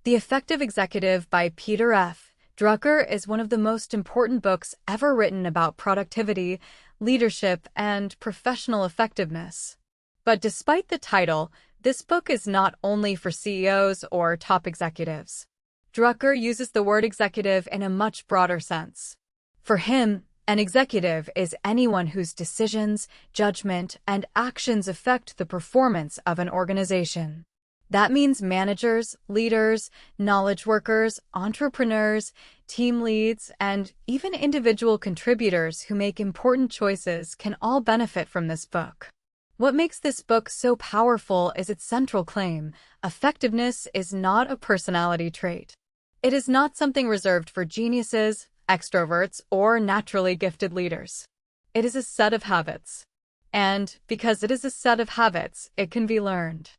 The Effective Executive by Peter F. Drucker is one of the most important books ever written about productivity, leadership, and professional effectiveness. But despite the title, this book is not only for CEOs or top executives. Drucker uses the word executive in a much broader sense. For him, an executive is anyone whose decisions, judgment, and actions affect the performance of an organization. That means managers, leaders, knowledge workers, entrepreneurs, team leads, and even individual contributors who make important choices can all benefit from this book. What makes this book so powerful is its central claim: effectiveness is not a personality trait. It is not something reserved for geniuses, extroverts, or naturally gifted leaders. It is a set of habits. And because it is a set of habits, it can be learned.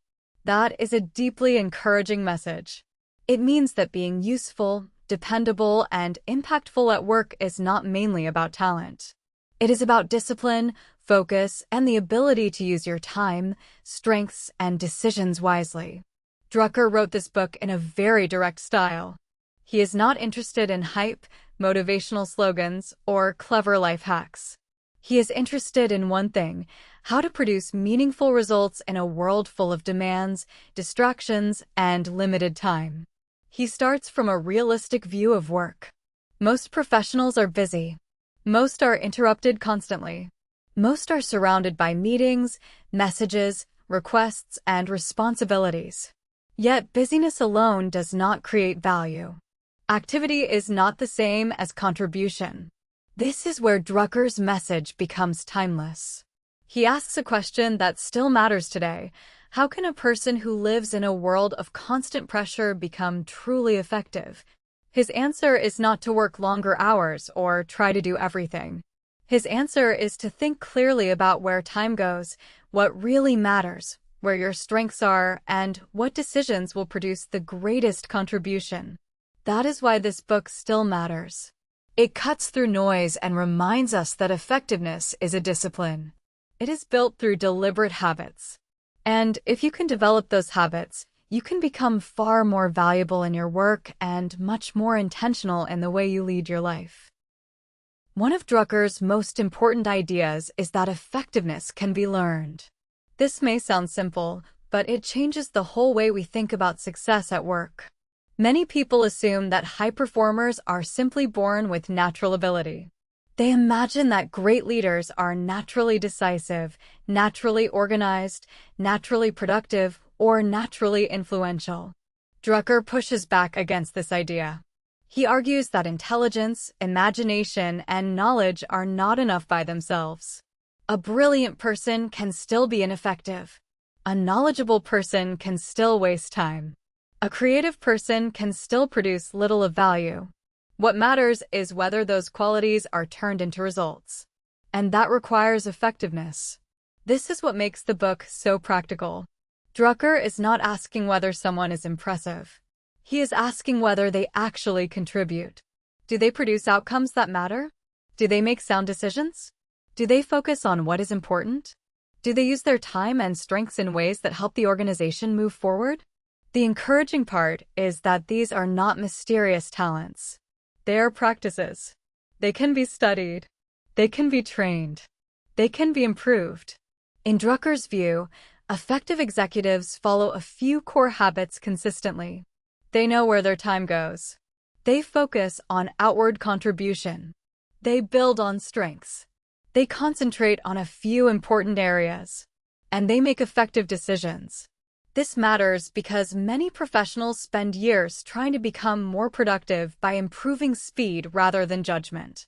That is a deeply encouraging message. It means that being useful, dependable, and impactful at work is not mainly about talent. It is about discipline, focus, and the ability to use your time, strengths, and decisions wisely. Drucker wrote this book in a very direct style. He is not interested in hype, motivational slogans, or clever life hacks. He is interested in one thing: how to produce meaningful results in a world full of demands, distractions, and limited time. He starts from a realistic view of work. Most professionals are busy. Most are interrupted constantly. Most are surrounded by meetings, messages, requests, and responsibilities. Yet busyness alone does not create value. Activity is not the same as contribution. This is where Drucker's message becomes timeless. He asks a question that still matters today: how can a person who lives in a world of constant pressure become truly effective? His answer is not to work longer hours or try to do everything. His answer is to think clearly about where time goes, what really matters, where your strengths are, and what decisions will produce the greatest contribution. That is why this book still matters. It cuts through noise and reminds us that effectiveness is a discipline. It is built through deliberate habits. And if you can develop those habits, you can become far more valuable in your work and much more intentional in the way you lead your life. One of Drucker's most important ideas is that effectiveness can be learned. This may sound simple, but it changes the whole way we think about success at work. Many people assume that high performers are simply born with natural ability. They imagine that great leaders are naturally decisive, naturally organized, naturally productive, or naturally influential. Drucker pushes back against this idea. He argues that intelligence, imagination, and knowledge are not enough by themselves. A brilliant person can still be ineffective. A knowledgeable person can still waste time. A creative person can still produce little of value. What matters is whether those qualities are turned into results. And that requires effectiveness. This is what makes the book so practical. Drucker is not asking whether someone is impressive. He is asking whether they actually contribute. Do they produce outcomes that matter? Do they make sound decisions? Do they focus on what is important? Do they use their time and strengths in ways that help the organization move forward? The encouraging part is that these are not mysterious talents. They are practices. They can be studied. They can be trained. They can be improved. In Drucker's view, effective executives follow a few core habits consistently. They know where their time goes. They focus on outward contribution. They build on strengths. They concentrate on a few important areas. And they make effective decisions. This matters because many professionals spend years trying to become more productive by improving speed rather than judgment.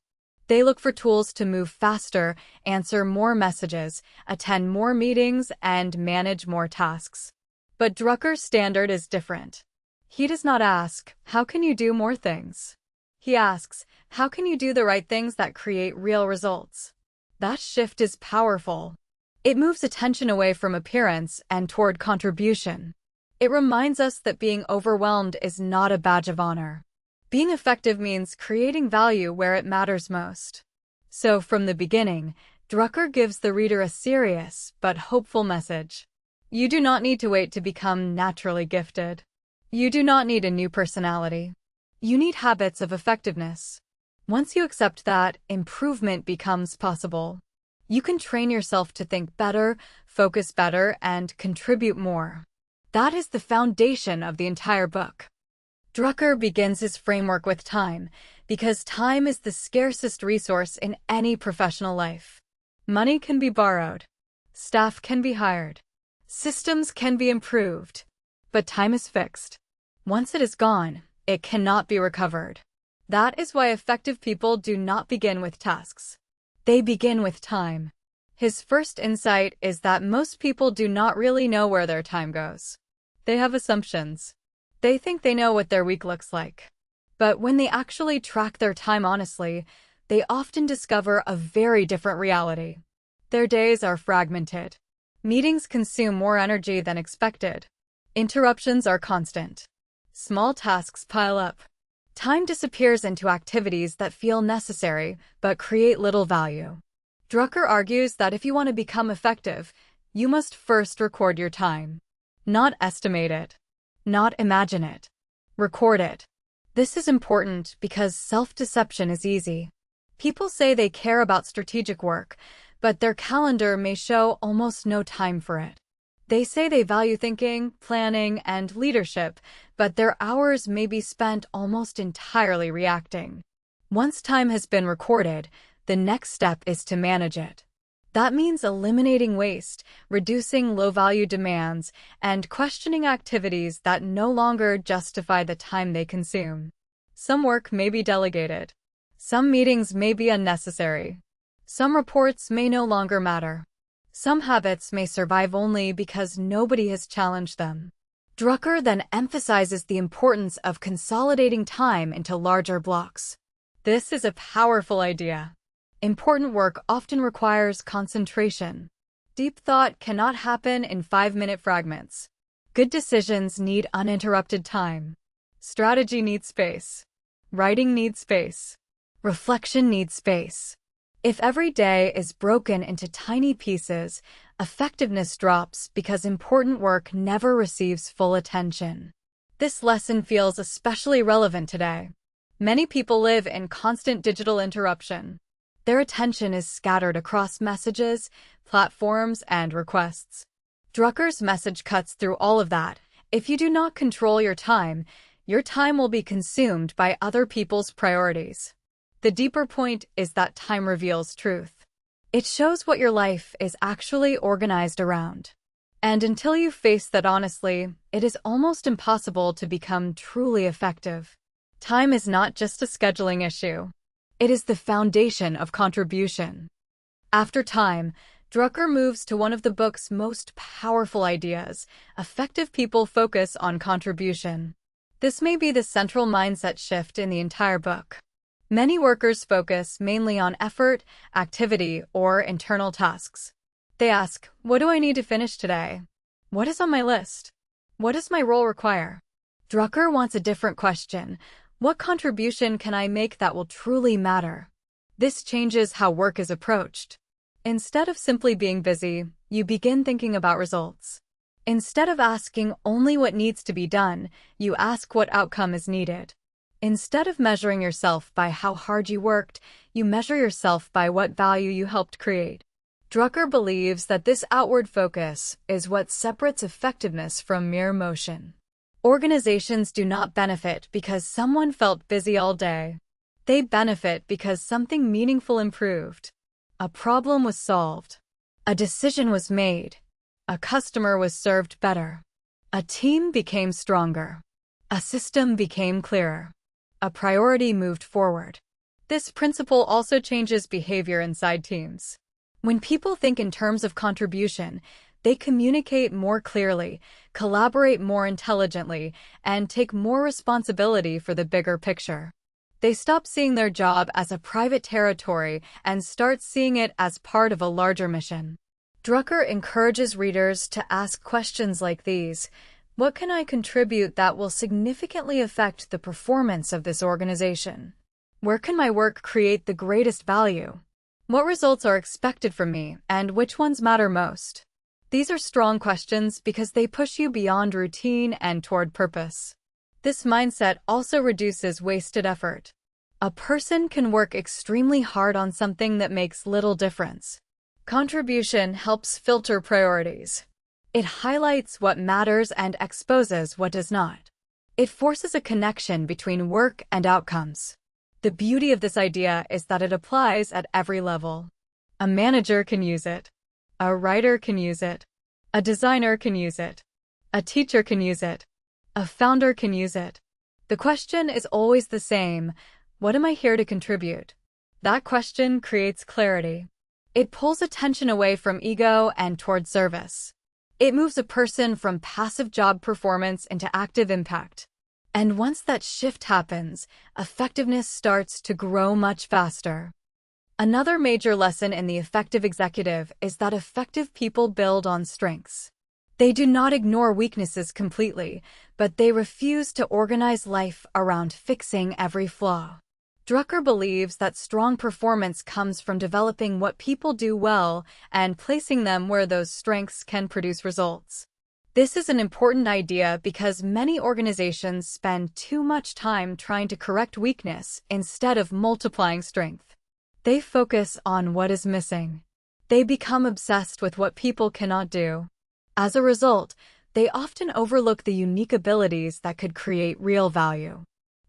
They look for tools to move faster, answer more messages, attend more meetings, and manage more tasks. But Drucker's standard is different. He does not ask, how can you do more things? He asks, how can you do the right things that create real results? That shift is powerful. It moves attention away from appearance and toward contribution. It reminds us that being overwhelmed is not a badge of honor. Being effective means creating value where it matters most. So from the beginning, Drucker gives the reader a serious but hopeful message. You do not need to wait to become naturally gifted. You do not need a new personality. You need habits of effectiveness. Once you accept that, improvement becomes possible. You can train yourself to think better, focus better, and contribute more. That is the foundation of the entire book. Drucker begins his framework with time, because time is the scarcest resource in any professional life. Money can be borrowed. Staff can be hired. Systems can be improved. But time is fixed. Once it is gone, it cannot be recovered. That is why effective people do not begin with tasks. They begin with time. His first insight is that most people do not really know where their time goes. They have assumptions. They think they know what their week looks like. But when they actually track their time honestly, they often discover a very different reality. Their days are fragmented. Meetings consume more energy than expected. Interruptions are constant. Small tasks pile up. Time disappears into activities that feel necessary but create little value. Drucker argues that if you want to become effective, you must first record your time. Not estimate it. Not imagine it. Record it. This is important because self-deception is easy. People say they care about strategic work, but their calendar may show almost no time for it. They say they value thinking, planning, and leadership, but their hours may be spent almost entirely reacting. Once time has been recorded, the next step is to manage it. That means eliminating waste, reducing low-value demands, and questioning activities that no longer justify the time they consume. Some work may be delegated. Some meetings may be unnecessary. Some reports may no longer matter. Some habits may survive only because nobody has challenged them. Drucker then emphasizes the importance of consolidating time into larger blocks. This is a powerful idea. Important work often requires concentration. Deep thought cannot happen in 5-minute fragments. Good decisions need uninterrupted time. Strategy needs space. Writing needs space. Reflection needs space. If every day is broken into tiny pieces, effectiveness drops because important work never receives full attention. This lesson feels especially relevant today. Many people live in constant digital interruption. Their attention is scattered across messages, platforms, and requests. Drucker's message cuts through all of that. If you do not control your time will be consumed by other people's priorities. The deeper point is that time reveals truth. It shows what your life is actually organized around. And until you face that honestly, it is almost impossible to become truly effective. Time is not just a scheduling issue. It is the foundation of contribution. After time, Drucker moves to one of the book's most powerful ideas: effective people focus on contribution. This may be the central mindset shift in the entire book. Many workers focus mainly on effort, activity, or internal tasks. They ask, what do I need to finish today? What is on my list? What does my role require? Drucker wants a different question. What contribution can I make that will truly matter? This changes how work is approached. Instead of simply being busy, you begin thinking about results. Instead of asking only what needs to be done, you ask what outcome is needed. Instead of measuring yourself by how hard you worked, you measure yourself by what value you helped create. Drucker believes that this outward focus is what separates effectiveness from mere motion. Organizations do not benefit because someone felt busy all day. They benefit because something meaningful improved. A problem was solved. A decision was made. A customer was served better. A team became stronger. A system became clearer. A priority moved forward. This principle also changes behavior inside teams. When people think in terms of contribution, they communicate more clearly, collaborate more intelligently, and take more responsibility for the bigger picture. They stop seeing their job as a private territory and start seeing it as part of a larger mission. Drucker encourages readers to ask questions like these: what can I contribute that will significantly affect the performance of this organization? Where can my work create the greatest value? What results are expected from me, and which ones matter most? These are strong questions because they push you beyond routine and toward purpose. This mindset also reduces wasted effort. A person can work extremely hard on something that makes little difference. Contribution helps filter priorities. It highlights what matters and exposes what does not. It forces a connection between work and outcomes. The beauty of this idea is that it applies at every level. A manager can use it. A writer can use it. A designer can use it. A teacher can use it. A founder can use it. The question is always the same: what am I here to contribute? That question creates clarity. It pulls attention away from ego and toward service. It moves a person from passive job performance into active impact. And once that shift happens, effectiveness starts to grow much faster. Another major lesson in the effective executive is that effective people build on strengths. They do not ignore weaknesses completely, but they refuse to organize life around fixing every flaw. Drucker believes that strong performance comes from developing what people do well and placing them where those strengths can produce results. This is an important idea because many organizations spend too much time trying to correct weakness instead of multiplying strength. They focus on what is missing. They become obsessed with what people cannot do. As a result, they often overlook the unique abilities that could create real value.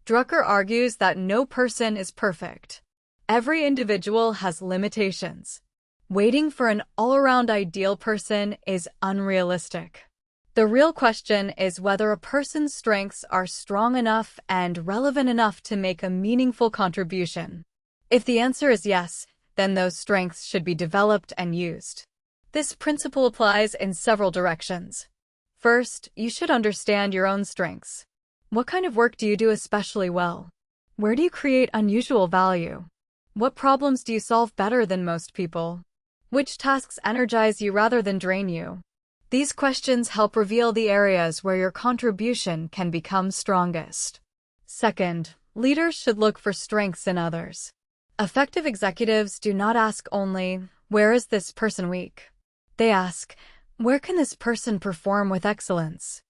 Drucker argues that no person is perfect. Every individual has limitations. Waiting for an all-around ideal person is unrealistic. The real question is whether a person's strengths are strong enough and relevant enough to make a meaningful contribution. If the answer is yes, then those strengths should be developed and used. This principle applies in several directions. First, you should understand your own strengths. What kind of work do you do especially well? Where do you create unusual value? What problems do you solve better than most people? Which tasks energize you rather than drain you? These questions help reveal the areas where your contribution can become strongest. Second, leaders should look for strengths in others. Effective executives do not ask only, "Where is this person weak?" They ask, "Where can this person perform with excellence?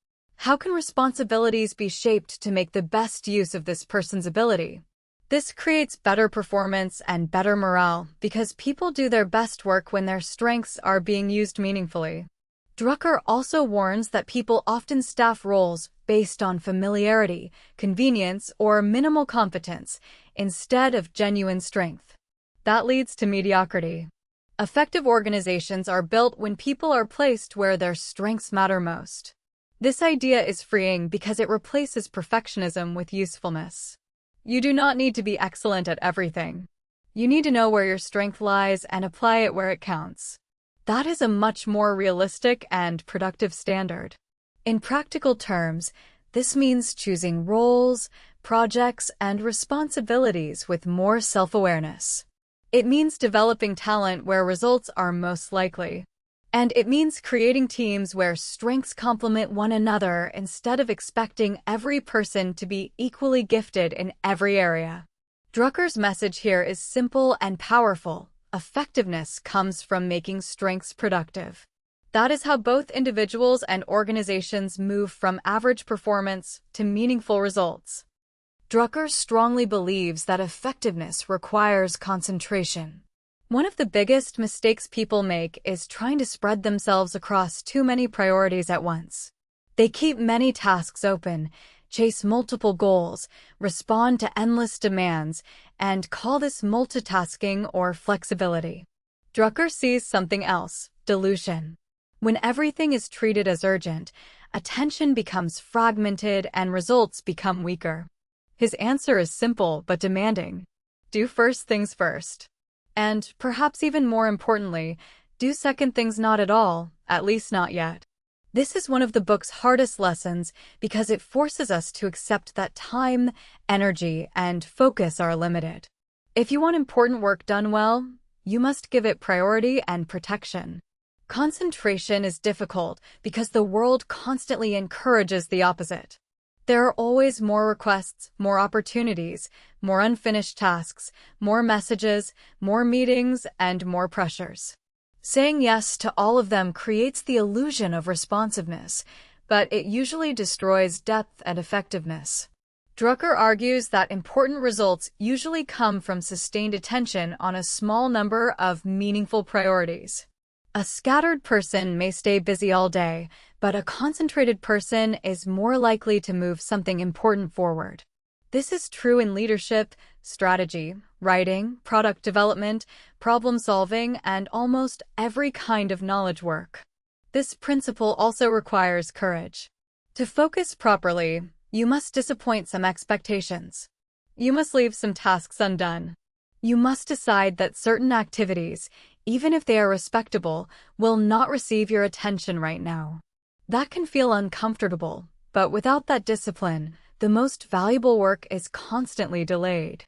How can responsibilities be shaped to make the best use of this person's ability?" This creates better performance and better morale because people do their best work when their strengths are being used meaningfully. Drucker also warns that people often staff roles based on familiarity, convenience, or minimal competence instead of genuine strength. That leads to mediocrity. Effective organizations are built when people are placed where their strengths matter most. This idea is freeing because it replaces perfectionism with usefulness. You do not need to be excellent at everything. You need to know where your strength lies and apply it where it counts. That is a much more realistic and productive standard. In practical terms, this means choosing roles, projects, and responsibilities with more self-awareness. It means developing talent where results are most likely. And it means creating teams where strengths complement one another instead of expecting every person to be equally gifted in every area. Drucker's message here is simple and powerful. Effectiveness comes from making strengths productive. That is how both individuals and organizations move from average performance to meaningful results. Drucker strongly believes that effectiveness requires concentration. One of the biggest mistakes people make is trying to spread themselves across too many priorities at once. They keep many tasks open, chase multiple goals, respond to endless demands, and call this multitasking or flexibility. Drucker sees something else: dilution. When everything is treated as urgent, attention becomes fragmented and results become weaker. His answer is simple but demanding. Do first things first. And, perhaps even more importantly, do second things not at all, at least not yet. This is one of the book's hardest lessons because it forces us to accept that time, energy, and focus are limited. If you want important work done well, you must give it priority and protection. Concentration is difficult because the world constantly encourages the opposite. There are always more requests, more opportunities, more unfinished tasks, more messages, more meetings, and more pressures. Saying yes to all of them creates the illusion of responsiveness, but it usually destroys depth and effectiveness. Drucker argues that important results usually come from sustained attention on a small number of meaningful priorities. A scattered person may stay busy all day, but a concentrated person is more likely to move something important forward. This is true in leadership, strategy, writing, product development, problem-solving, and almost every kind of knowledge work. This principle also requires courage. To focus properly, you must disappoint some expectations. You must leave some tasks undone. You must decide that certain activities, even if they are respectable, will not receive your attention right now. That can feel uncomfortable, but without that discipline, the most valuable work is constantly delayed.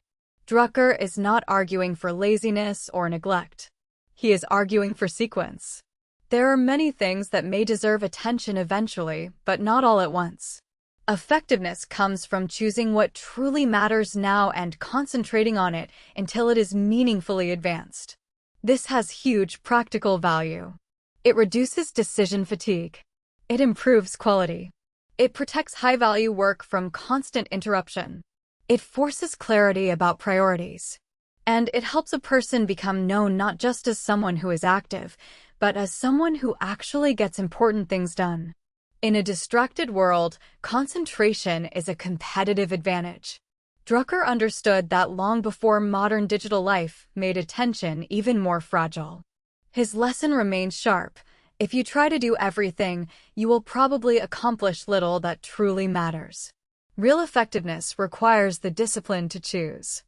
Drucker is not arguing for laziness or neglect. He is arguing for sequence. There are many things that may deserve attention eventually, but not all at once. Effectiveness comes from choosing what truly matters now and concentrating on it until it is meaningfully advanced. This has huge practical value. It reduces decision fatigue. It improves quality. It protects high-value work from constant interruption. It forces clarity about priorities. And it helps a person become known not just as someone who is active, but as someone who actually gets important things done. In a distracted world, concentration is a competitive advantage. Drucker understood that long before modern digital life made attention even more fragile. His lesson remains sharp. If you try to do everything, you will probably accomplish little that truly matters. Real effectiveness requires the discipline to choose.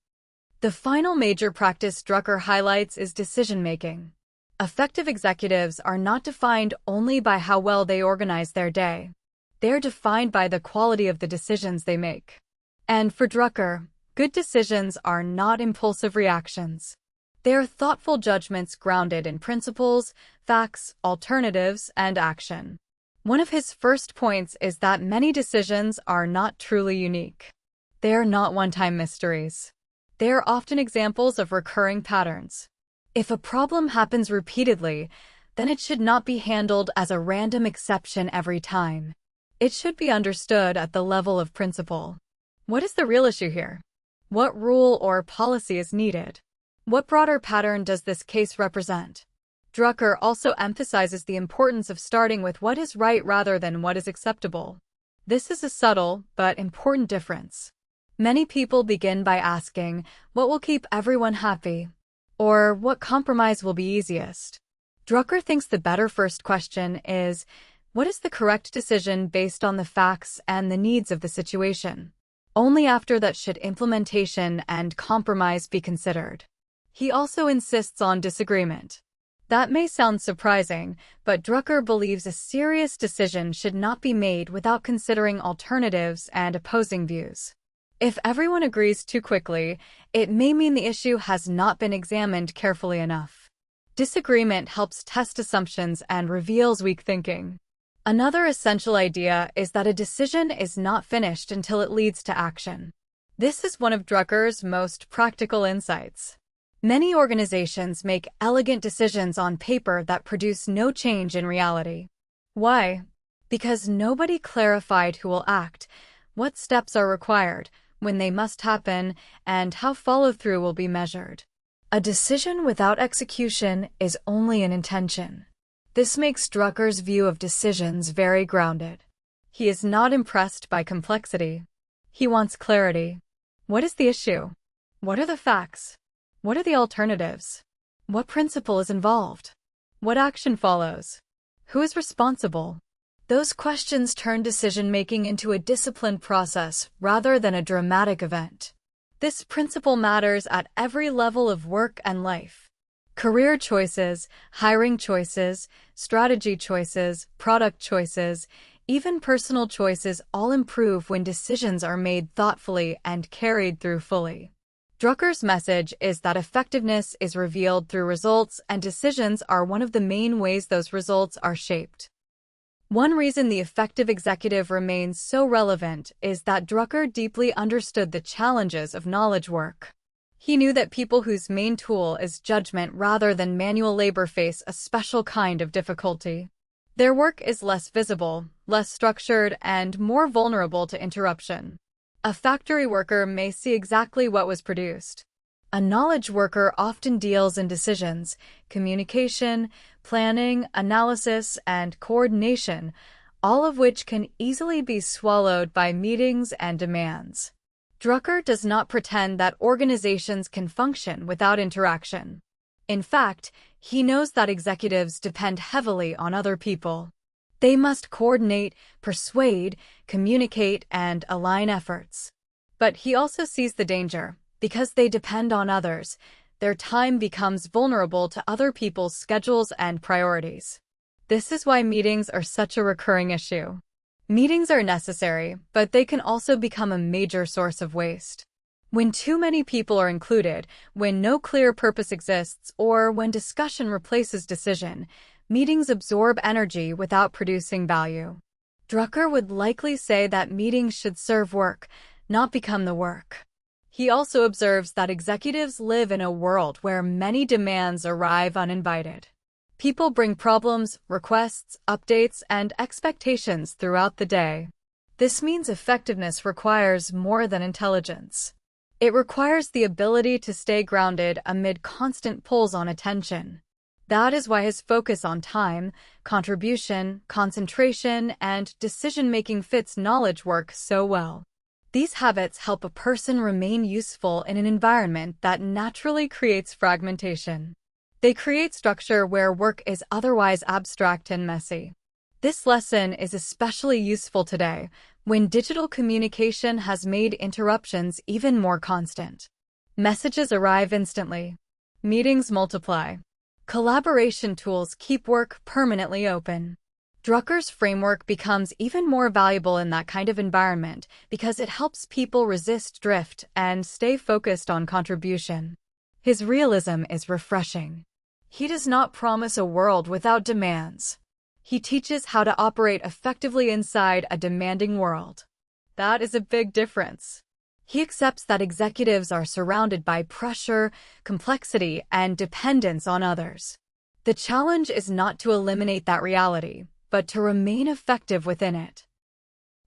The final major practice Drucker highlights is decision-making. Effective executives are not defined only by how well they organize their day. They are defined by the quality of the decisions they make. And for Drucker, good decisions are not impulsive reactions. They are thoughtful judgments grounded in principles, facts, alternatives, and action. One of his first points is that many decisions are not truly unique. They are not one-time mysteries. They are often examples of recurring patterns. If a problem happens repeatedly, then it should not be handled as a random exception every time. It should be understood at the level of principle. What is the real issue here? What rule or policy is needed? What broader pattern does this case represent? Drucker also emphasizes the importance of starting with what is right rather than what is acceptable. This is a subtle but important difference. Many people begin by asking, what will keep everyone happy? Or what compromise will be easiest? Drucker thinks the better first question is, what is the correct decision based on the facts and the needs of the situation? Only after that should implementation and compromise be considered. He also insists on disagreement. That may sound surprising, but Drucker believes a serious decision should not be made without considering alternatives and opposing views. If everyone agrees too quickly, it may mean the issue has not been examined carefully enough. Disagreement helps test assumptions and reveals weak thinking. Another essential idea is that a decision is not finished until it leads to action. This is one of Drucker's most practical insights. Many organizations make elegant decisions on paper that produce no change in reality. Why? Because nobody clarified who will act, what steps are required, when they must happen, and how follow-through will be measured. A decision without execution is only an intention. This makes Drucker's view of decisions very grounded. He is not impressed by complexity. He wants clarity. What is the issue? What are the facts? What are the alternatives? What principle is involved? What action follows? Who is responsible? Those questions turn decision-making into a disciplined process rather than a dramatic event. This principle matters at every level of work and life. Career choices, hiring choices, strategy choices, product choices, even personal choices all improve when decisions are made thoughtfully and carried through fully. Drucker's message is that effectiveness is revealed through results, and decisions are one of the main ways those results are shaped. One reason the effective executive remains so relevant is that Drucker deeply understood the challenges of knowledge work. He knew that people whose main tool is judgment rather than manual labor face a special kind of difficulty. Their work is less visible, less structured, and more vulnerable to interruption. A factory worker may see exactly what was produced. A knowledge worker often deals in decisions, communication, planning, analysis, and coordination, all of which can easily be swallowed by meetings and demands. Drucker does not pretend that organizations can function without interaction. In fact, he knows that executives depend heavily on other people. They must coordinate, persuade, communicate, and align efforts. But he also sees the danger. Because they depend on others, their time becomes vulnerable to other people's schedules and priorities. This is why meetings are such a recurring issue. Meetings are necessary, but they can also become a major source of waste. When too many people are included, when no clear purpose exists, or when discussion replaces decision, meetings absorb energy without producing value. Drucker would likely say that meetings should serve work, not become the work. He also observes that executives live in a world where many demands arrive uninvited. People bring problems, requests, updates, and expectations throughout the day. This means effectiveness requires more than intelligence. It requires the ability to stay grounded amid constant pulls on attention. That is why his focus on time, contribution, concentration, and decision-making fits knowledge work so well. These habits help a person remain useful in an environment that naturally creates fragmentation. They create structure where work is otherwise abstract and messy. This lesson is especially useful today, when digital communication has made interruptions even more constant. Messages arrive instantly. Meetings multiply. Collaboration tools keep work permanently open. Drucker's framework becomes even more valuable in that kind of environment because it helps people resist drift and stay focused on contribution. His realism is refreshing. He does not promise a world without demands. He teaches how to operate effectively inside a demanding world. That is a big difference. He accepts that executives are surrounded by pressure, complexity, and dependence on others. The challenge is not to eliminate that reality, but to remain effective within it.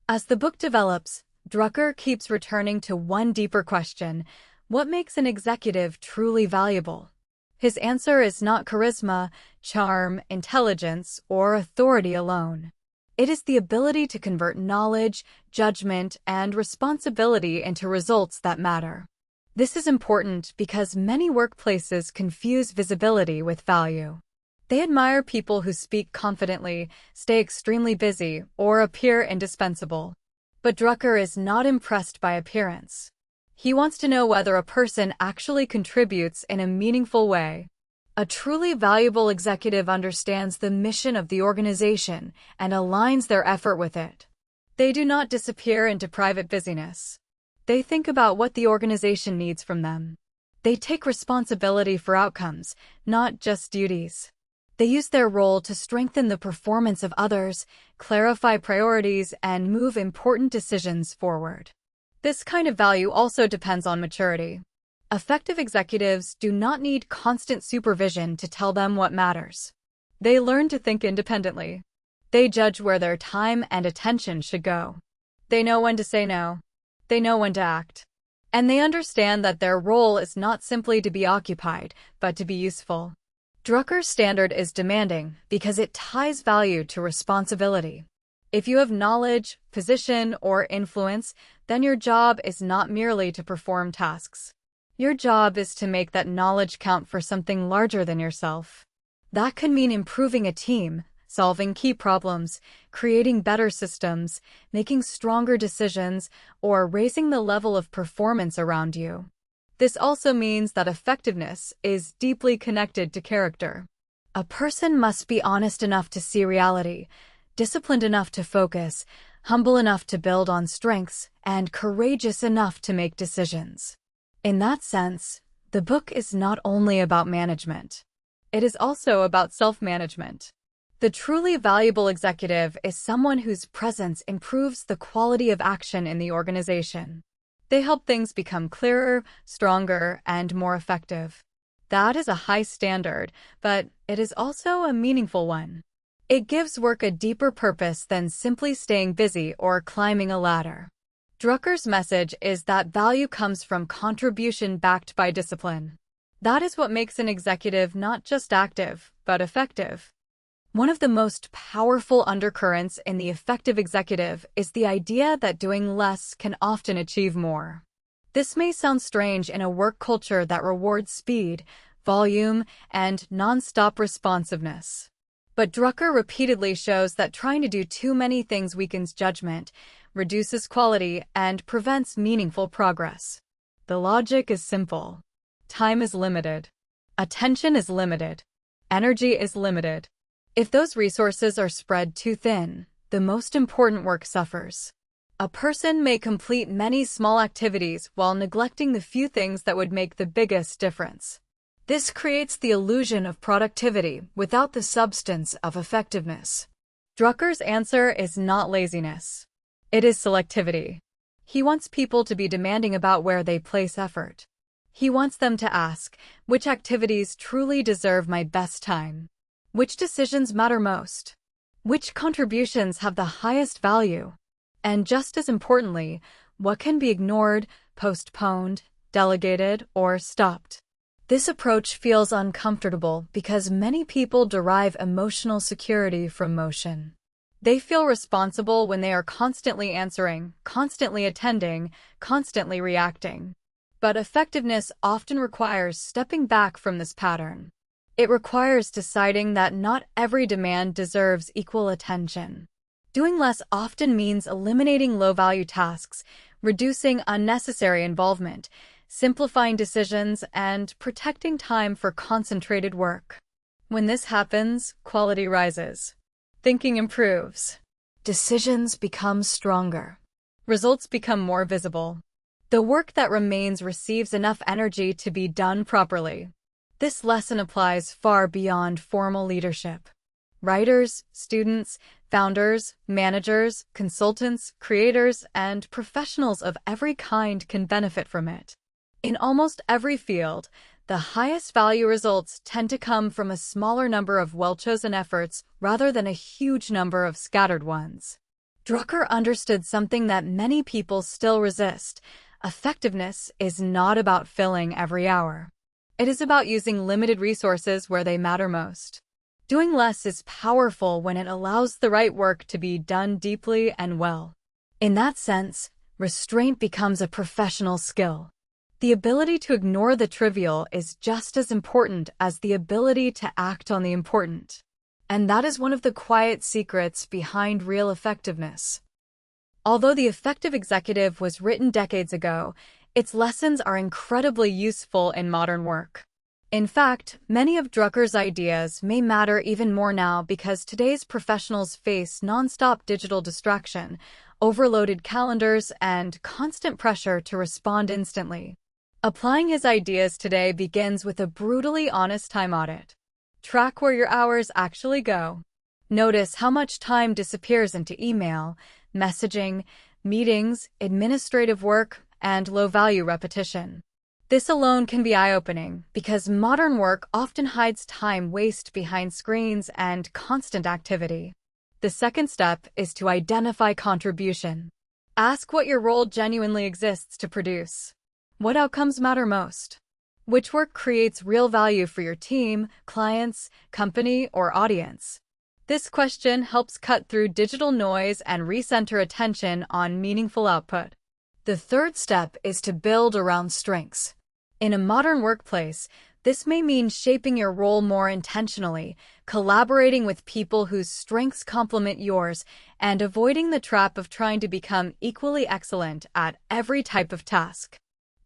As the book develops, Drucker keeps returning to one deeper question: what makes an executive truly valuable? His answer is not charisma, charm, intelligence, or authority alone. It is the ability to convert knowledge, judgment, and responsibility into results that matter. This is important because many workplaces confuse visibility with value. They admire people who speak confidently, stay extremely busy, or appear indispensable. But Drucker is not impressed by appearance. He wants to know whether a person actually contributes in a meaningful way. A truly valuable executive understands the mission of the organization and aligns their effort with it. They do not disappear into private busyness. They think about what the organization needs from them. They take responsibility for outcomes, not just duties. They use their role to strengthen the performance of others, clarify priorities, and move important decisions forward. This kind of value also depends on maturity. Effective executives do not need constant supervision to tell them what matters. They learn to think independently. They judge where their time and attention should go. They know when to say no. They know when to act. And they understand that their role is not simply to be occupied, but to be useful. Drucker's standard is demanding because it ties value to responsibility. If you have knowledge, position, or influence, then your job is not merely to perform tasks. Your job is to make that knowledge count for something larger than yourself. That could mean improving a team, solving key problems, creating better systems, making stronger decisions, or raising the level of performance around you. This also means that effectiveness is deeply connected to character. A person must be honest enough to see reality, disciplined enough to focus, humble enough to build on strengths, and courageous enough to make decisions. In that sense, the book is not only about management. It is also about self-management. The truly valuable executive is someone whose presence improves the quality of action in the organization. They help things become clearer, stronger, and more effective. That is a high standard, but it is also a meaningful one. It gives work a deeper purpose than simply staying busy or climbing a ladder. Drucker's message is that value comes from contribution backed by discipline. That is what makes an executive not just active, but effective. One of the most powerful undercurrents in the effective executive is the idea that doing less can often achieve more. This may sound strange in a work culture that rewards speed, volume, and non-stop responsiveness. But Drucker repeatedly shows that trying to do too many things weakens judgment, reduces quality, and prevents meaningful progress. The logic is simple. Time is limited. Attention is limited. Energy is limited. If those resources are spread too thin, the most important work suffers. A person may complete many small activities while neglecting the few things that would make the biggest difference. This creates the illusion of productivity without the substance of effectiveness. Drucker's answer is not laziness. It is selectivity. He wants people to be demanding about where they place effort. He wants them to ask, which activities truly deserve my best time? Which decisions matter most? Which contributions have the highest value? And just as importantly, what can be ignored, postponed, delegated, or stopped? This approach feels uncomfortable because many people derive emotional security from motion. They feel responsible when they are constantly answering, constantly attending, constantly reacting. But effectiveness often requires stepping back from this pattern. It requires deciding that not every demand deserves equal attention. Doing less often means eliminating low-value tasks, reducing unnecessary involvement, simplifying decisions, and protecting time for concentrated work. When this happens, quality rises. Thinking improves. Decisions become stronger. Results become more visible. The work that remains receives enough energy to be done properly. This lesson applies far beyond formal leadership. Writers, students, founders, managers, consultants, creators, and professionals of every kind can benefit from it. In almost every field, the highest value results tend to come from a smaller number of well-chosen efforts rather than a huge number of scattered ones. Drucker understood something that many people still resist. Effectiveness is not about filling every hour. It is about using limited resources where they matter most. Doing less is powerful when it allows the right work to be done deeply and well. In that sense, restraint becomes a professional skill. The ability to ignore the trivial is just as important as the ability to act on the important. And that is one of the quiet secrets behind real effectiveness. Although The Effective Executive was written decades ago, its lessons are incredibly useful in modern work. In fact, many of Drucker's ideas may matter even more now because today's professionals face nonstop digital distraction, overloaded calendars, and constant pressure to respond instantly. Applying his ideas today begins with a brutally honest time audit. Track where your hours actually go. Notice how much time disappears into email, messaging, meetings, administrative work, and low-value repetition. This alone can be eye-opening because modern work often hides time waste behind screens and constant activity. The second step is to identify contribution. Ask what your role genuinely exists to produce. What outcomes matter most? Which work creates real value for your team, clients, company, or audience? This question helps cut through digital noise and recenter attention on meaningful output. The third step is to build around strengths. In a modern workplace, this may mean shaping your role more intentionally, collaborating with people whose strengths complement yours, and avoiding the trap of trying to become equally excellent at every type of task.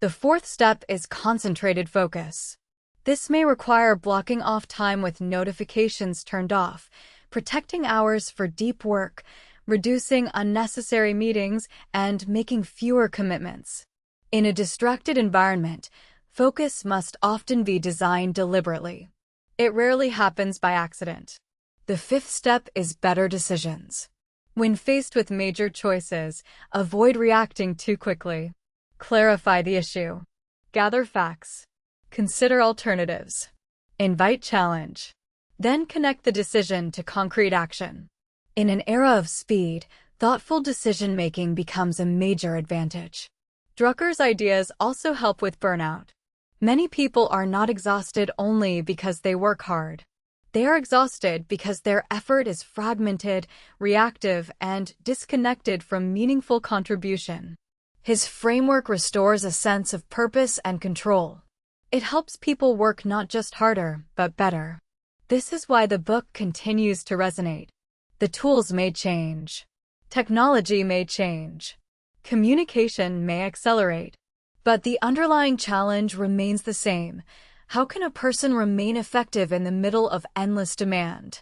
The fourth step is concentrated focus. This may require blocking off time with notifications turned off, protecting hours for deep work, reducing unnecessary meetings, and making fewer commitments. In a distracted environment, focus must often be designed deliberately. It rarely happens by accident. The fifth step is better decisions. When faced with major choices, avoid reacting too quickly. Clarify the issue. Gather facts. Consider alternatives. Invite challenge. Then connect the decision to concrete action. In an era of speed, thoughtful decision-making becomes a major advantage. Drucker's ideas also help with burnout. Many people are not exhausted only because they work hard. They are exhausted because their effort is fragmented, reactive, and disconnected from meaningful contribution. His framework restores a sense of purpose and control. It helps people work not just harder, but better. This is why the book continues to resonate. The tools may change. Technology may change. Communication may accelerate. But the underlying challenge remains the same. How can a person remain effective in the middle of endless demand?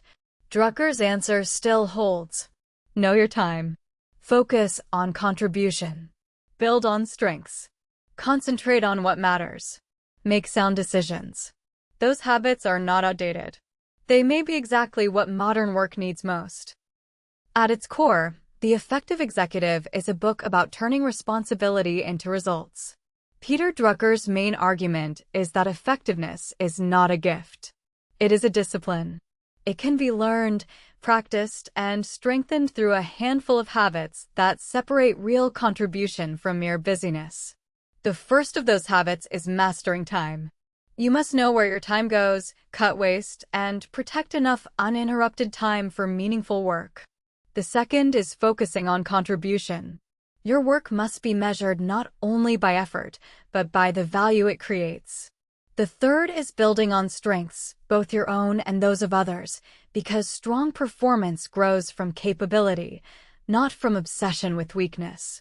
Drucker's answer still holds. Know your time. Focus on contribution. Build on strengths. Concentrate on what matters. Make sound decisions. Those habits are not outdated. They may be exactly what modern work needs most. At its core, The Effective Executive is a book about turning responsibility into results. Peter Drucker's main argument is that effectiveness is not a gift. It is a discipline. It can be learned, practiced, and strengthened through a handful of habits that separate real contribution from mere busyness. The first of those habits is mastering time. You must know where your time goes, cut waste, and protect enough uninterrupted time for meaningful work. The second is focusing on contribution. Your work must be measured not only by effort, but by the value it creates. The third is building on strengths, both your own and those of others, because strong performance grows from capability, not from obsession with weakness.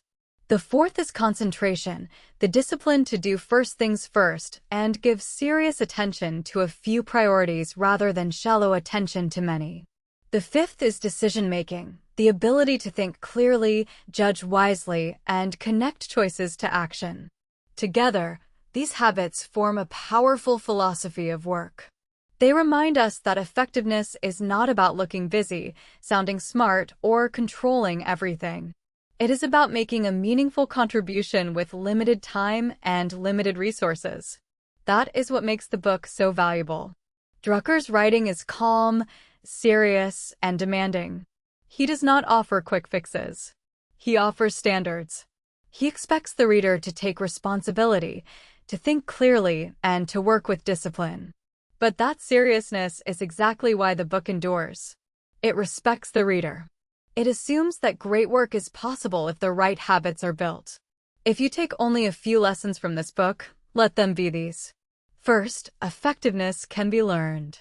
The fourth is concentration, the discipline to do first things first and give serious attention to a few priorities rather than shallow attention to many. The fifth is decision-making, the ability to think clearly, judge wisely, and connect choices to action. Together, these habits form a powerful philosophy of work. They remind us that effectiveness is not about looking busy, sounding smart, or controlling everything. It is about making a meaningful contribution with limited time and limited resources. That is what makes the book so valuable. Drucker's writing is calm, serious, and demanding. He does not offer quick fixes. He offers standards. He expects the reader to take responsibility, to think clearly, and to work with discipline. But that seriousness is exactly why the book endures. It respects the reader. It assumes that great work is possible if the right habits are built. If you take only a few lessons from this book, let them be these. First, effectiveness can be learned.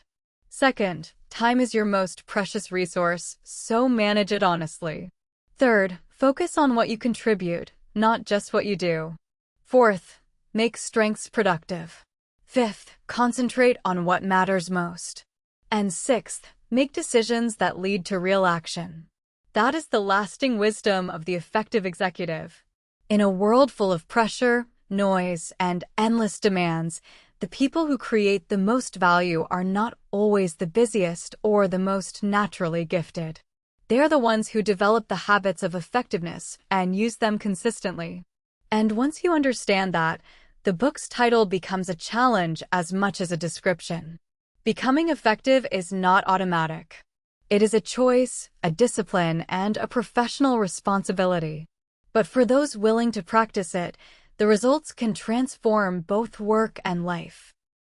Second, time is your most precious resource, so manage it honestly. Third, focus on what you contribute, not just what you do. Fourth, make strengths productive. Fifth, concentrate on what matters most. And sixth, make decisions that lead to real action. That is the lasting wisdom of the effective executive. In a world full of pressure, noise, and endless demands, the people who create the most value are not always the busiest or the most naturally gifted. They are the ones who develop the habits of effectiveness and use them consistently. And once you understand that, the book's title becomes a challenge as much as a description. Becoming effective is not automatic. It is a choice, a discipline, and a professional responsibility. But for those willing to practice it, the results can transform both work and life.